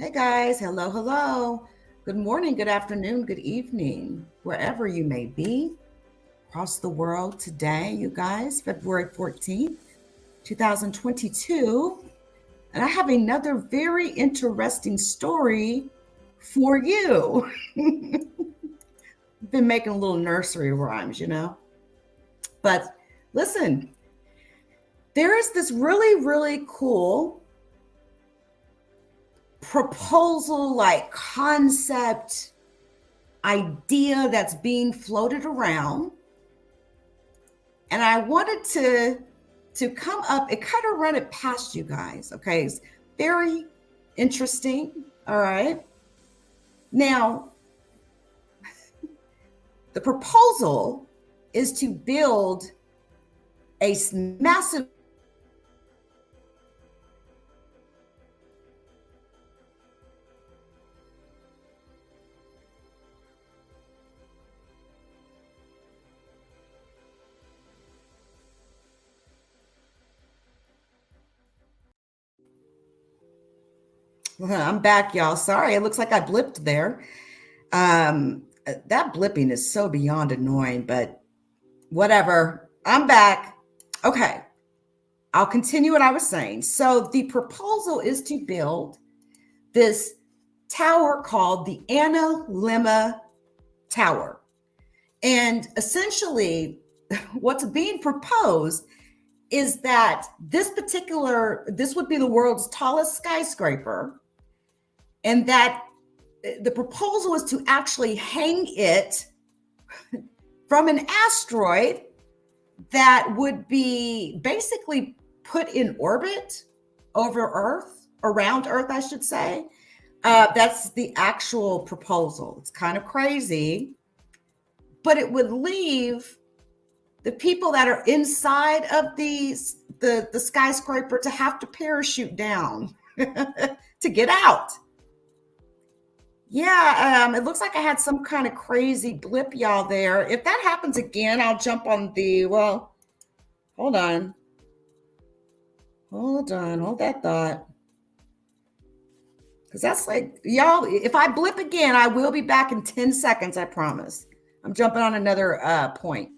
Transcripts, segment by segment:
Hey guys, hello, hello. Good morning, good afternoon, good evening, wherever you may be across the world today, you guys, February 14th, 2022. And I have another very interesting story for you. Been making little nursery rhymes, But listen, there is this really, really cool proposal, like concept idea that's being floated around. And I wanted to come up and kind of run it past you guys. Okay. It's very interesting. All right. Now, the proposal is to build a massive I'm back, y'all. Sorry, it looks like I blipped there. That blipping is so beyond annoying, but whatever. I'm back. Okay. I'll continue what I was saying. So the proposal is to build this tower called the Analemma Tower. And essentially, what's being proposed is that this would be the world's tallest skyscraper, and that the proposal is to actually hang it from an asteroid that would be basically put in orbit over Earth, around Earth, I should say. That's the actual proposal. It's kind of crazy, but it would leave the people that are inside of the skyscraper to have to parachute down to get out. Yeah, it looks like I had some kind of crazy blip, y'all, there. If that happens again, I'll jump on hold on. Hold that thought. Because that's like, y'all, if I blip again, I will be back in 10 seconds, I promise. I'm jumping on another point.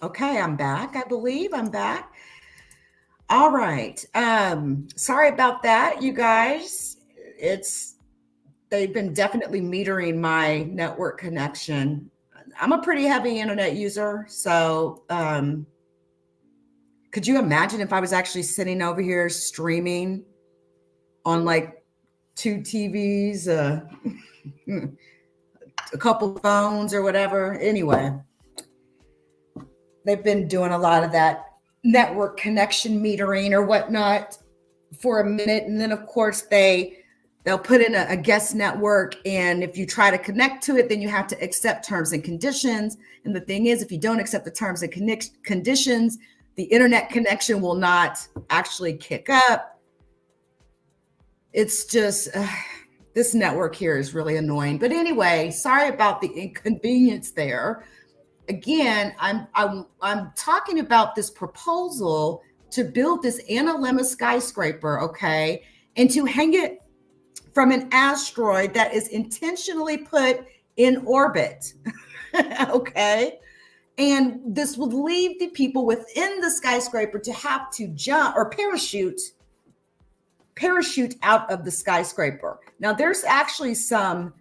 Okay, I'm back. I believe I'm back. All right. Sorry about that, you guys. They've been definitely metering my network connection. I'm a pretty heavy internet user, so could you imagine if I was actually sitting over here streaming on like two TVs, a couple phones or whatever? Anyway, they've been doing a lot of that network connection metering or whatnot for a minute. And then of course they'll put in a guest network. And if you try to connect to it, then you have to accept terms and conditions. And the thing is, if you don't accept the terms and conditions, the internet connection will not actually kick up. It's just, this network here is really annoying. But anyway, sorry about the inconvenience there. Again, I'm talking about this proposal to build this Analemma skyscraper, okay, and to hang it from an asteroid that is intentionally put in orbit, okay? And this would leave the people within the skyscraper to have to jump or parachute out of the skyscraper. Now, there's actually some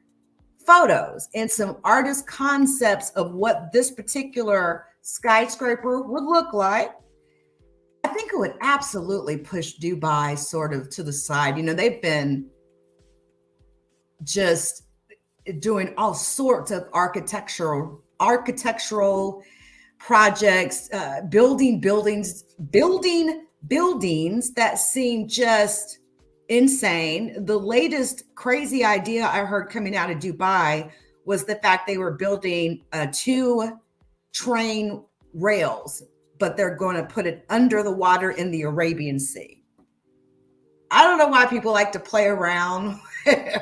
photos and some artist concepts of what this particular skyscraper would look like. I think it would absolutely push Dubai sort of to the side. They've been just doing all sorts of architectural projects, building buildings that seem just insane. The latest crazy idea I heard coming out of Dubai was the fact they were building 2 train rails but they're going to put it under the water in the Arabian Sea. I don't know why people like to play around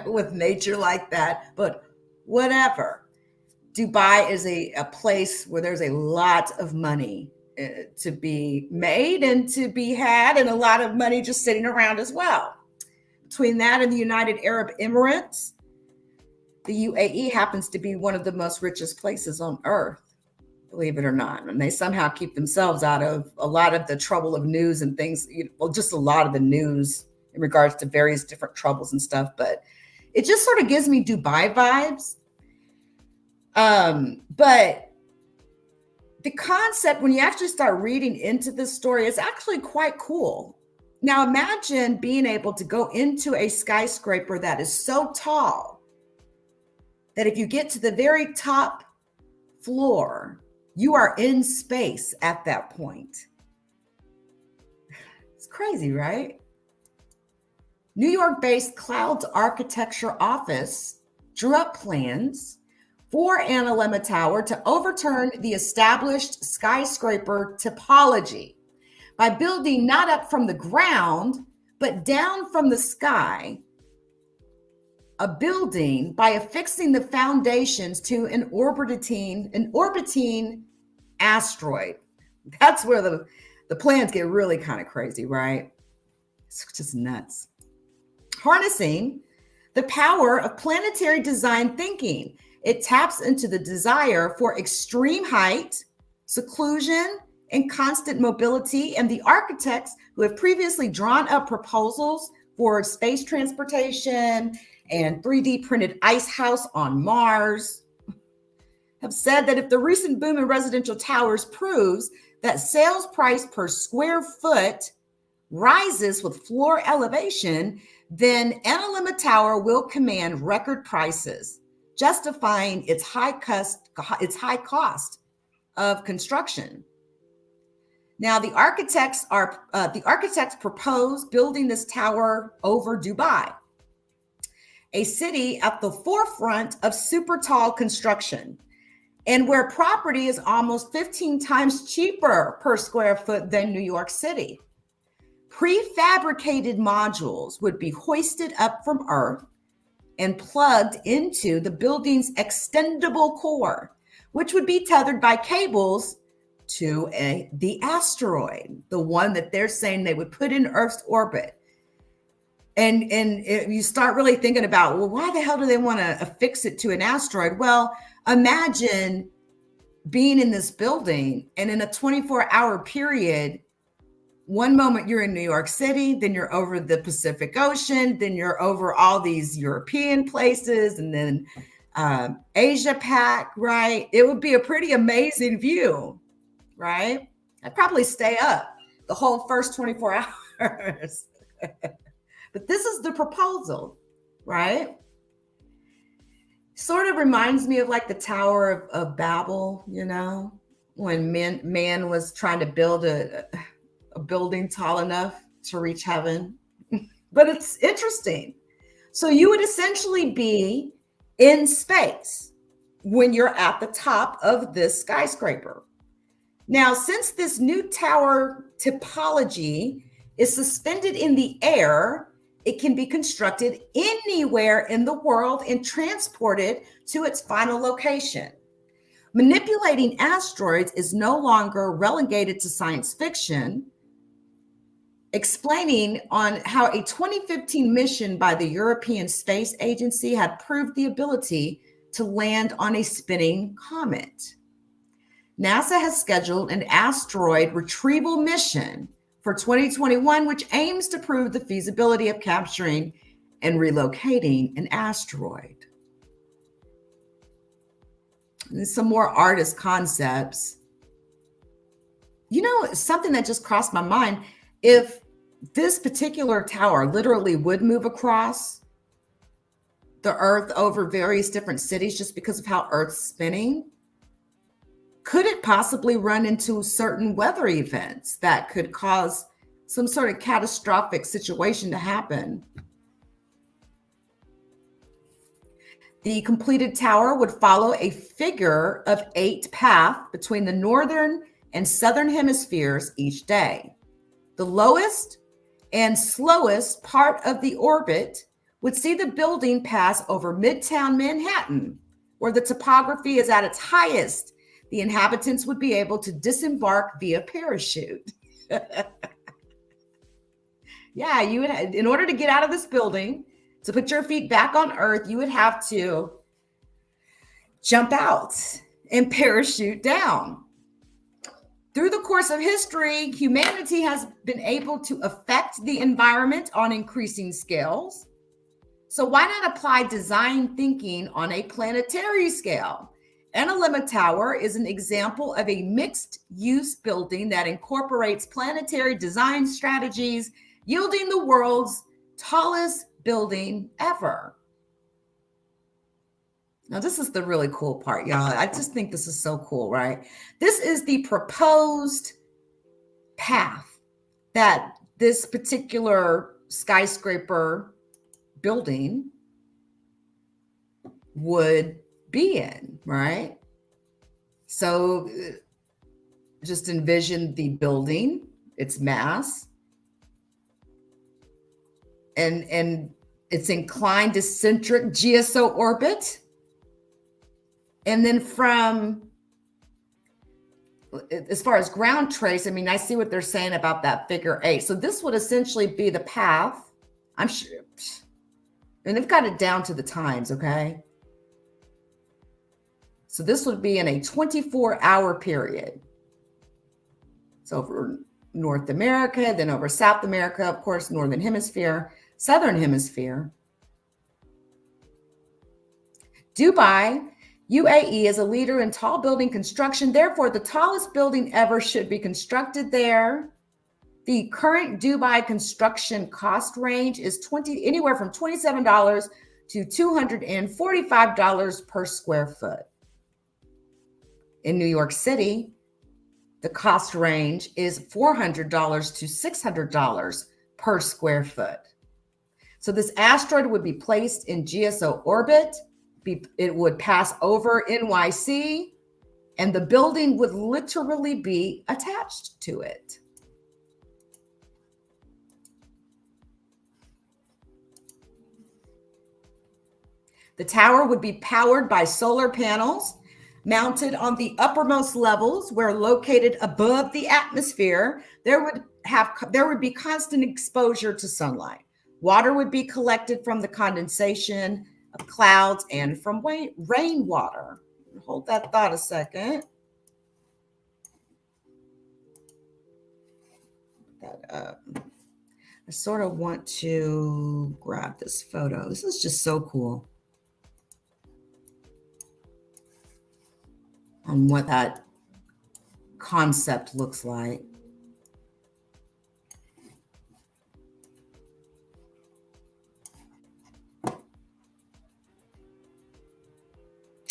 with nature like that, but whatever. Dubai is a place where there's a lot of money to be made and to be had, and a lot of money just sitting around as well. Between that and the United Arab Emirates, the UAE happens to be one of the most richest places on earth, believe it or not. And they somehow keep themselves out of a lot of the trouble of news and things, well, just a lot of the news in regards to various different troubles and stuff. But it just sort of gives me Dubai vibes. But the concept, when you actually start reading into this story, is actually quite cool. Now imagine being able to go into a skyscraper that is so tall that if you get to the very top floor, you are in space at that point. It's crazy, right? New York-based Clouds Architecture Office drew up plans for Analemma Tower to overturn the established skyscraper topology by building not up from the ground, but down from the sky, a building by affixing the foundations to an orbiting asteroid. That's where the plans get really kind of crazy, right? It's just nuts. Harnessing the power of planetary design thinking, it taps into the desire for extreme height, seclusion, and constant mobility, and the architects who have previously drawn up proposals for space transportation and 3D printed ice house on Mars have said that if the recent boom in residential towers proves that sales price per square foot rises with floor elevation, then Analemma Tower will command record prices, justifying its high cost of construction. Now, the architects propose building this tower over Dubai, a city at the forefront of super tall construction, and where property is almost 15 times cheaper per square foot than New York City. Prefabricated modules would be hoisted up from Earth and plugged into the building's extendable core, which would be tethered by cables to the asteroid, the one that they're saying they would put in Earth's orbit. And you start really thinking about, well, why the hell do they want to affix it to an asteroid? Well, imagine being in this building and in a 24-hour period, one moment you're in New York City, then you're over the Pacific Ocean, then you're over all these European places, and then Asia Pac, right? It would be a pretty amazing view, right? I'd probably stay up the whole first 24 hours. But this is the proposal, right? Sort of reminds me of like the Tower of Babel, when man was trying to build a building tall enough to reach heaven. But it's interesting. So you would essentially be in space when you're at the top of this skyscraper. Now, since this new tower topology is suspended in the air, it can be constructed anywhere in the world and transported to its final location. Manipulating asteroids is no longer relegated to science fiction, explaining on how a 2015 mission by the European Space Agency had proved the ability to land on a spinning comet. NASA has scheduled an asteroid retrieval mission for 2021, which aims to prove the feasibility of capturing and relocating an asteroid. And some more artist concepts. Something that just crossed my mind, if this particular tower literally would move across the Earth over various different cities just because of how Earth's spinning, could it possibly run into certain weather events that could cause some sort of catastrophic situation to happen? The completed tower would follow a figure of 8 path between the northern and southern hemispheres each day. The lowest and slowest part of the orbit would see the building pass over Midtown Manhattan, where the topography is at its highest. The inhabitants would be able to disembark via parachute. Yeah, you would, in order to get out of this building, to put your feet back on Earth, you would have to jump out and parachute down. Through the course of history, humanity has been able to affect the environment on increasing scales. So why not apply design thinking on a planetary scale? Analemma Tower is an example of a mixed-use building that incorporates planetary design strategies, yielding the world's tallest building ever. Now, this is the really cool part, y'all. I just think this is so cool, right? This is the proposed path that this particular skyscraper building would be in, right? So just envision the building, its mass, and its inclined eccentric geoso orbit. And then from, as far as ground trace, I mean, I see what they're saying about that figure 8. So this would essentially be the path, I'm sure. And they've got it down to the times, okay? So this would be in a 24-hour period. So over North America, then over South America, of course, Northern Hemisphere, Southern Hemisphere. Dubai, UAE is a leader in tall building construction. Therefore, the tallest building ever should be constructed there. The current Dubai construction cost range is anywhere from $27 to $245 per square foot. In New York City, the cost range is $400 to $600 per square foot. So this asteroid would be placed in geoso orbit. It would pass over NYC, and the building would literally be attached to it. The tower would be powered by solar panels mounted on the uppermost levels, where located above the atmosphere, there would be constant exposure to sunlight. Water would be collected from the condensation of clouds and from rainwater. Hold that thought a second. I sort of want to grab this photo. This is just so cool on what that concept looks like.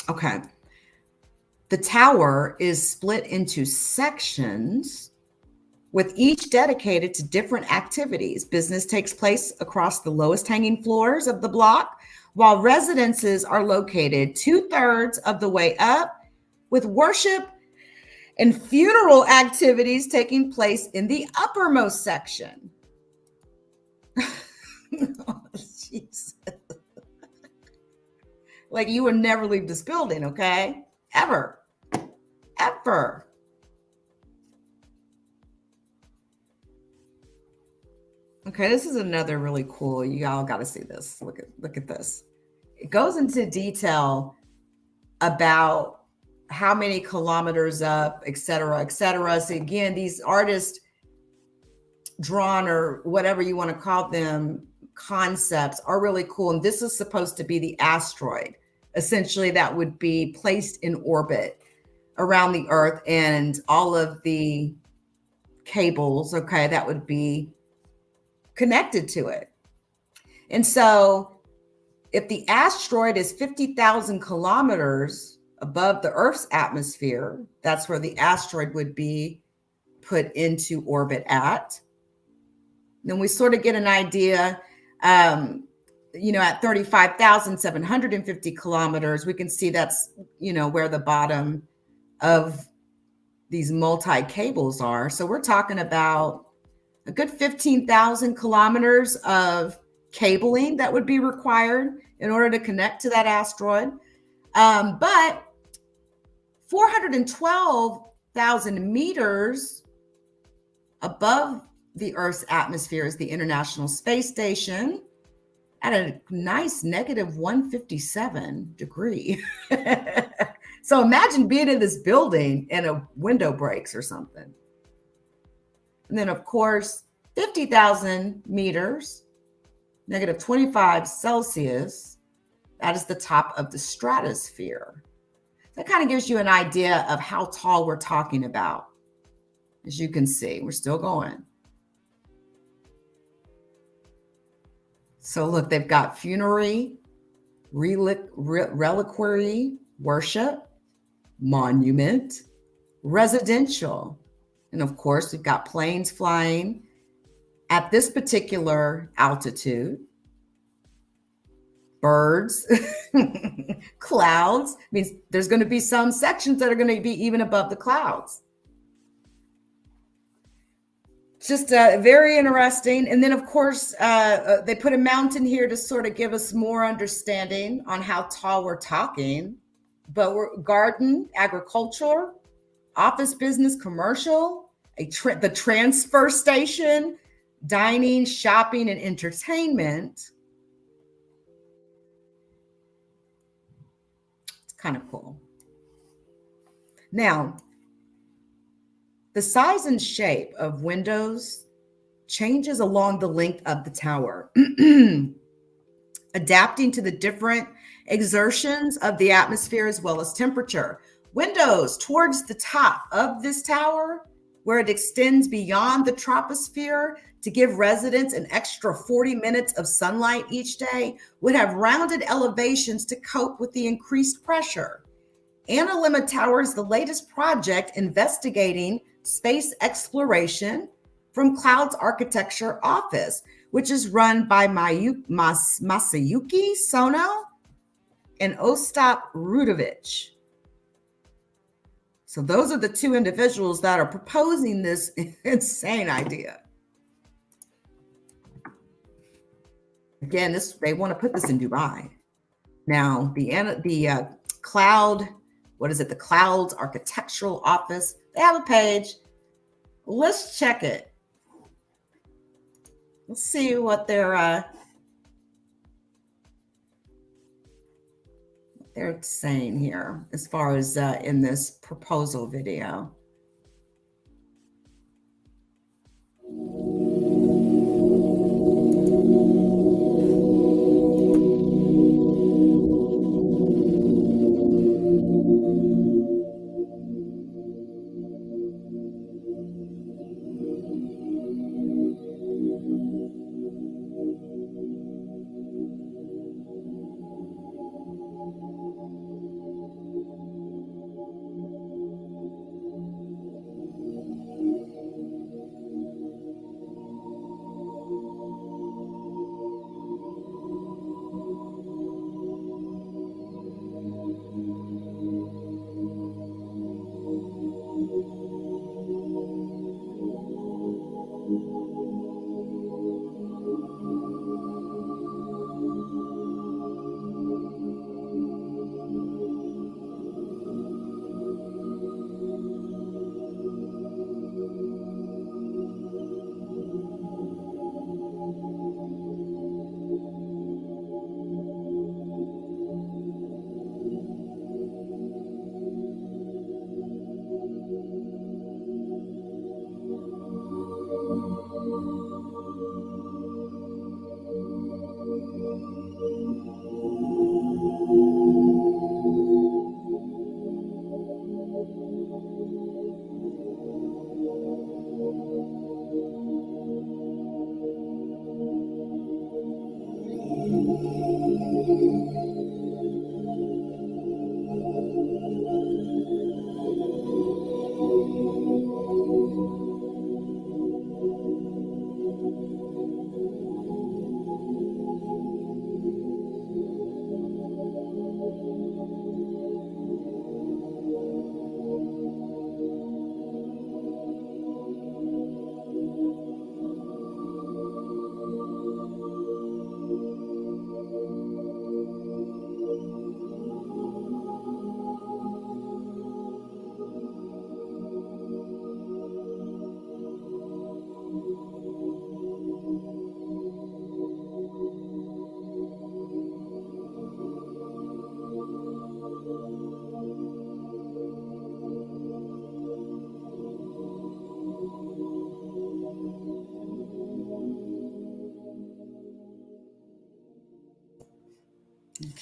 Okay. The tower is split into sections, with each dedicated to different activities. Business takes place across the lowest hanging floors of the block, while residences are located 2/3 of the way up, with worship and funeral activities taking place in the uppermost section. Oh, Jesus. Like, you would never leave this building, okay? Ever. Ever. Okay, this is another really cool. You all got to see this. Look at this. It goes into detail about how many kilometers up, et cetera, et cetera. So again, these artists drawn, or whatever you want to call them, concepts are really cool. And this is supposed to be the asteroid, essentially, that would be placed in orbit around the Earth, and all of the cables, okay, that would be connected to it. And so if the asteroid is 50,000 kilometers above the Earth's atmosphere, that's where the asteroid would be put into orbit at. Then we sort of get an idea, at 35,750 kilometers, we can see that's, where the bottom of these multi-cables are. So we're talking about a good 15,000 kilometers of cabling that would be required in order to connect to that asteroid. But 412,000 meters above the Earth's atmosphere is the International Space Station at a nice negative 157 degree. So imagine being in this building and a window breaks or something. And then, of course, 50,000 meters, negative 25 Celsius, that is the top of the stratosphere. That kind of gives you an idea of how tall we're talking about. As you can see, we're still going. So look, they've got funerary, reliquary, worship, monument, residential. And of course, we've got planes flying at this particular altitude, birds, clouds. Means there's going to be some sections that are going to be even above the clouds. Just very interesting. And then, of course, they put a mountain here to sort of give us more understanding on how tall we're talking. But we're garden, agriculture, office business, commercial, the transfer station, dining, shopping, and entertainment. It's kind of cool. Now, the size and shape of windows changes along the length of the tower, adapting to the different exertions of the atmosphere as well as temperature. Windows towards the top of this tower, where it extends beyond the troposphere to give residents an extra 40 minutes of sunlight each day, would have rounded elevations to cope with the increased pressure. Analemma Tower is the latest project investigating space exploration from Cloud's architecture office, which is run by Masayuki Sono and Ostap Rudovich. So those are the two individuals that are proposing this insane idea. Again, they want to put this in Dubai. Now, the Cloud, what is it? The Cloud's architectural office. They have a page. Let's check it. Let's see what they're saying here as far as in this proposal video.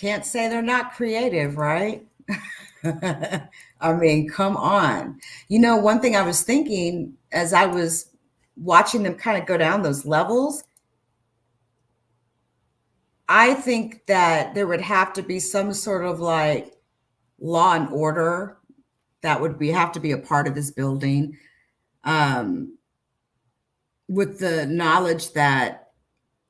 Can't say they're not creative, right? I mean, come on. One thing I was thinking as I was watching them kind of go down those levels, I think that there would have to be some sort of like law and order that would have to be a part of this building, um, with the knowledge that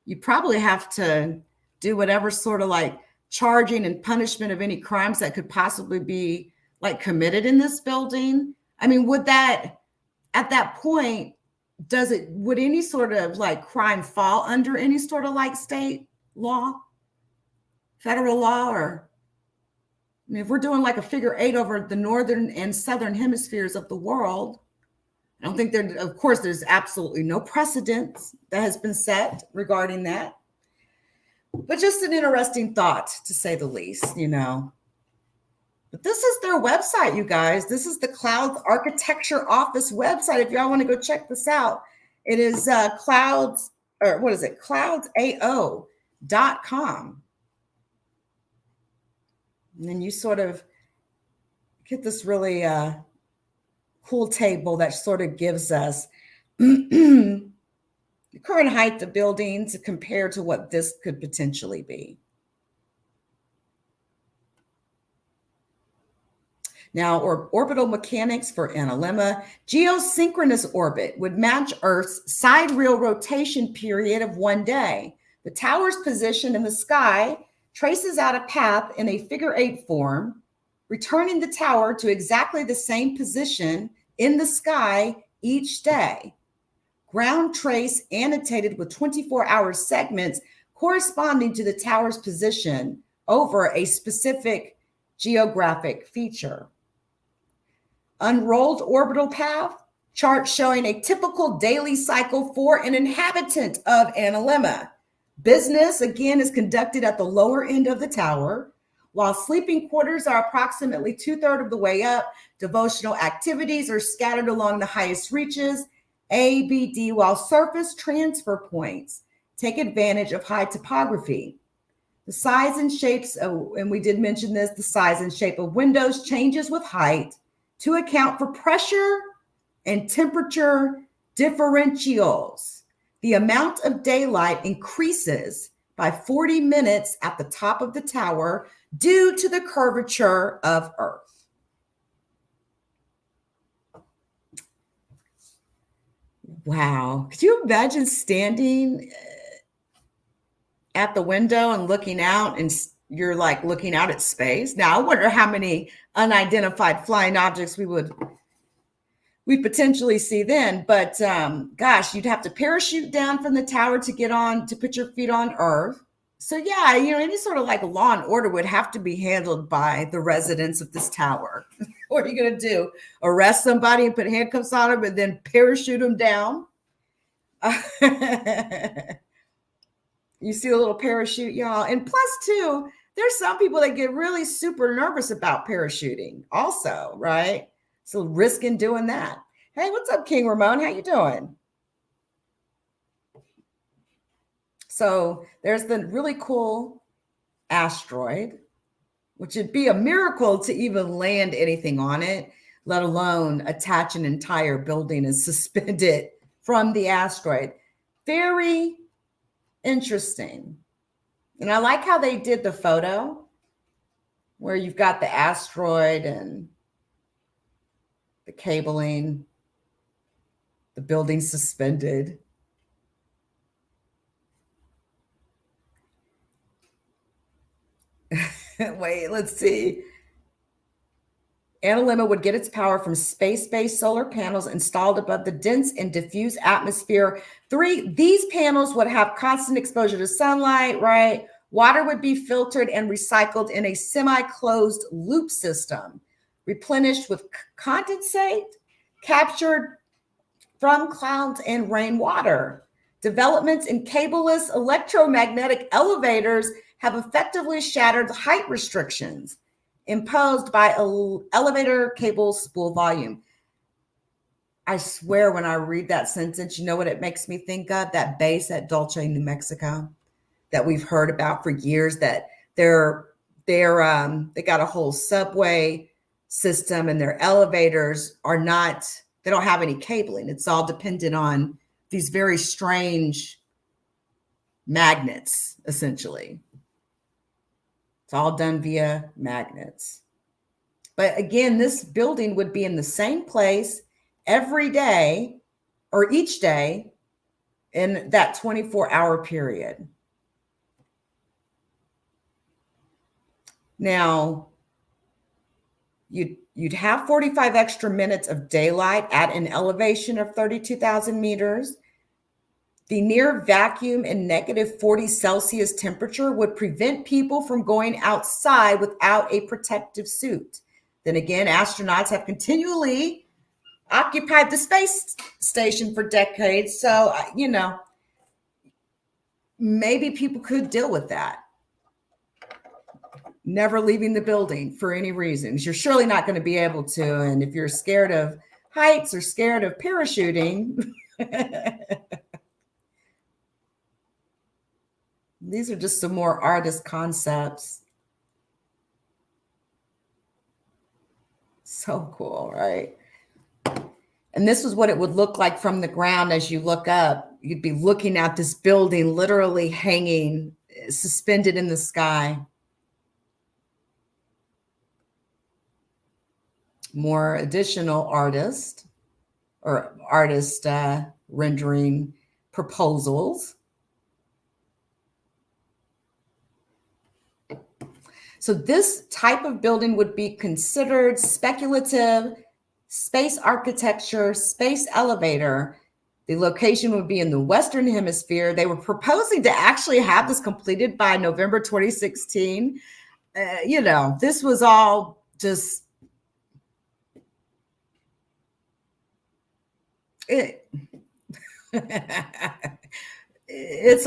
you probably have to do whatever sort of like charging and punishment of any crimes that could possibly be like committed in this building. I mean, would that at that point, would any sort of like crime fall under any sort of like state law, federal law, or I mean, if we're doing like a figure eight over the northern and southern hemispheres of the world, I don't think of course, there's absolutely no precedent that has been set regarding that. But just an interesting thought, to say the least, But this is their website, you guys. This is the Clouds Architecture Office website. If y'all want to go check this out, it is clouds, or what is it? cloudsao.com. And then you sort of get this really cool table that sort of gives us the current height of buildings compared to what this could potentially be. Now, orbital mechanics for Analemma. Geosynchronous orbit would match Earth's sidereal rotation period of 1 day. The tower's position in the sky traces out a path in a figure eight form, returning the tower to exactly the same position in the sky each day. Ground trace annotated with 24-hour segments corresponding to the tower's position over a specific geographic feature. Unrolled orbital path, chart showing a typical daily cycle for an inhabitant of Analemma. Business, again, is conducted at the lower end of the tower, while sleeping quarters are approximately 2/3 of the way up. Devotional activities are scattered along the highest reaches, A, B, D, while surface transfer points take advantage of high topography. The size and shapes, and we did mention this, the size and shape of windows changes with height to account for pressure and temperature differentials. The amount of daylight increases by 40 minutes at the top of the tower due to the curvature of Earth. Wow. Could you imagine standing at the window and looking out, and you're like looking out at space? Now, I wonder how many unidentified flying objects we potentially see then. But gosh, you'd have to parachute down from the tower to get on, to put your feet on Earth. So yeah, any sort of like law and order would have to be handled by the residents of this tower. What are you going to do? Arrest somebody and put handcuffs on them and then parachute them down? You see a little parachute, y'all. And plus, too, there's some people that get really super nervous about parachuting also, right? So risking doing that. Hey, what's up, King Ramon? How you doing? So there's the really cool asteroid, which would be a miracle to even land anything on it, let alone attach an entire building and suspend it from the asteroid. Very interesting. And I like how they did the photo where you've got the asteroid and the cabling, the building suspended. Wait, let's see. Analemma would get its power from space-based solar panels installed above the dense and diffuse atmosphere. These panels would have constant exposure to sunlight, right? Water would be filtered and recycled in a semi-closed loop system, replenished with condensate captured from clouds and rainwater. Developments in cableless electromagnetic elevators have effectively shattered height restrictions imposed by elevator cable spool volume. I swear when I read that sentence, you know what it makes me think of? That base at Dulce, New Mexico, that we've heard about for years, that they're they got a whole subway system, and their elevators are not, they don't have any cabling. It's all dependent on these very strange magnets, essentially. It's all done via magnets. But again, this building would be in the same place every day or each day in that 24-hour period. Now, you'd have 45 extra minutes of daylight at an elevation of 32,000 meters. The near vacuum and negative 40 Celsius temperature would prevent people from going outside without a protective suit. Then again, astronauts have continually occupied the space station for decades. So, maybe people could deal with that. Never leaving the building for any reasons. You're surely not going to be able to. And if you're scared of heights or scared of parachuting, these are just some more artist concepts. So cool, right? And this is what it would look like from the ground as you look up. You'd be looking at this building literally hanging, suspended in the sky. More additional artist rendering proposals. So this type of building would be considered speculative space architecture, space elevator. The location would be in the Western Hemisphere. They were proposing to actually have this completed by November 2016. This was all just it's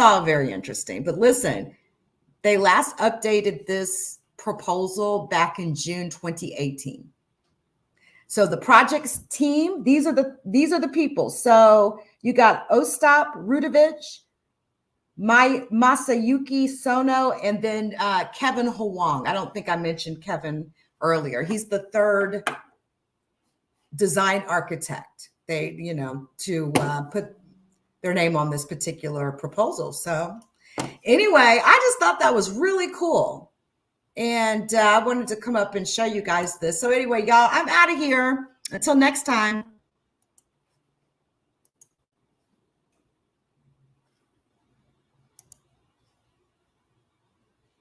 all very interesting. But listen, they last updated this proposal back in June 2018. So the project's team, these are the people. So you got Ostap Rudovich, Masayuki Sono, and then Kevin Huang. I don't think I mentioned Kevin earlier. He's the third design architect. They, to put their name on this particular proposal. So anyway, I just thought that was really cool. And I wanted to come up and show you guys this. So anyway, y'all, I'm out of here. Until next time.